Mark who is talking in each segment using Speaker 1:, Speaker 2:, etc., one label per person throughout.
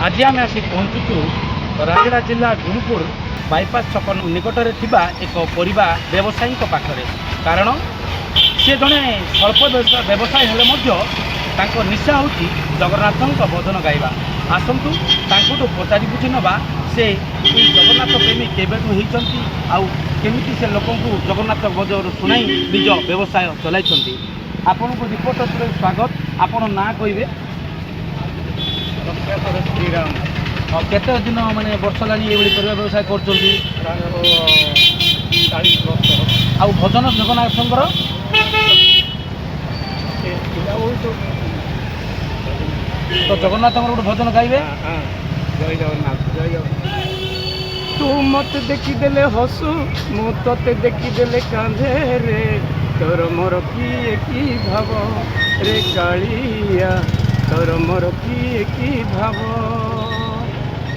Speaker 1: आज आम आसी पहुँचुचु रायगड़ा जिला गुणुपुर बाईपास छक निकटरे थिबा एक परिबा व्यवसायी पाखरे कारण सी जड़े स्वल्प व्यवसाय हेले मध्य निशा हूँ जगन्नाथ भजन गाइबा आसतु पचारि बुझी नवा से जगन्नाथ प्रेमी केबेठू होती आउमी से लोक जगन्नाथ भजन शुणाई निज व्यवसाय चलाई आपण को रिपोर्टर स्वागत आपण ना कहे
Speaker 2: श्रीराम
Speaker 1: केते दिन माने वर्ष लानी ये व्यवसाय कर
Speaker 2: 40 वर्ष
Speaker 1: आउ भजन जगन्नाथंकर तो जगन्नाथ गोटे भजन गाइबे
Speaker 2: जय जगन्नाथ जय जगन्नाथ। तू मत देखी देले हसु मु तते देखी देले कांधे रे तोर मोर की भाव रे कालिया तोर मोर की भाव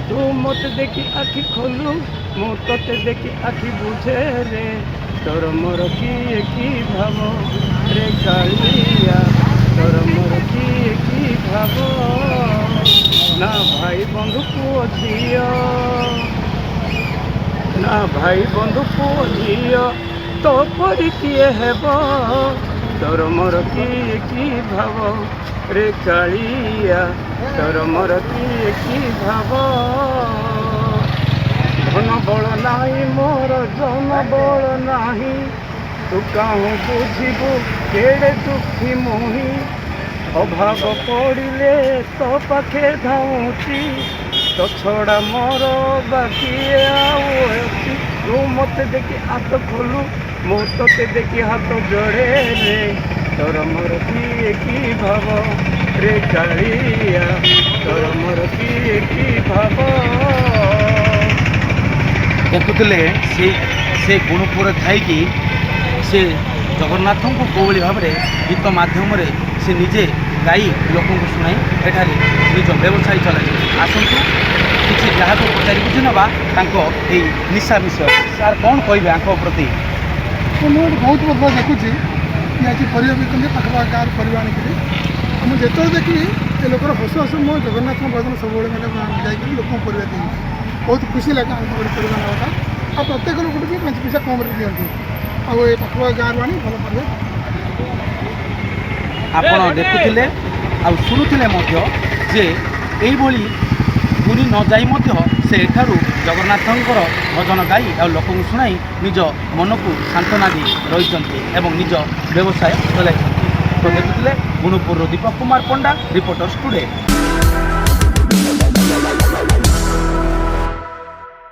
Speaker 2: तू मत देखी आखि खोलू मु तते देखी आखि बुझे रे तोर मोर की भाव रे कालिया तोर मोर की भाव ना भाई बंधु पुओ झियो ना भाई बंधु पुओ झियो तो परी किए हेब तोर मोर की भाव रे कालिया तोर मोर की भाव धन बल नाही मोर जन बल नाही तू काहू बुझिबु केड़े दुखी मोही अभाव पड़िले तो पाखे धाऊँची तो छड़ा मोर बाकी आउची तू मत देखी हाथ खोलू मु तते देखी हाथ जोड़े रे तोर मोर की भाव रे कालिया तोर मोर की भाव
Speaker 1: देखुले से गुणुपुर थी से जगन्नाथ को कौली भाव में गीत मध्यम से निजे गाई लोक शुणाई एठारे निज व्यवसाय चलाई आसतु किसी जहाँ को पचारि बुझी नवा निशा विषय सार कौन कहे आंख प्रति
Speaker 3: बहुत बहुत देखुची कि आज परिवा बिकने पाखा गाँव परिवा आनिकी मुझे जो देखी ये लोकर हस हस मो जगन्नाथ भजन सब मैंने जाकि लोक परिवा दी बहुत खुशी लगे आम परिवा नाटा आ प्रत्येक लोक भी 5 पैसा कम दिखती आए पाखा गाँव आनी भल परिवा
Speaker 1: आपण देखुले आ शुणुले जे यही दूरी न जाई से एठारू जगन्नाथंकर भजन गाई आ लोक शुणाई निज मन को सांत्वना दी रही निज व्यवसाय चलाई तो देखुले गुणुपुर दीपक कुमार पंडा रिपोर्टर्स टुडे।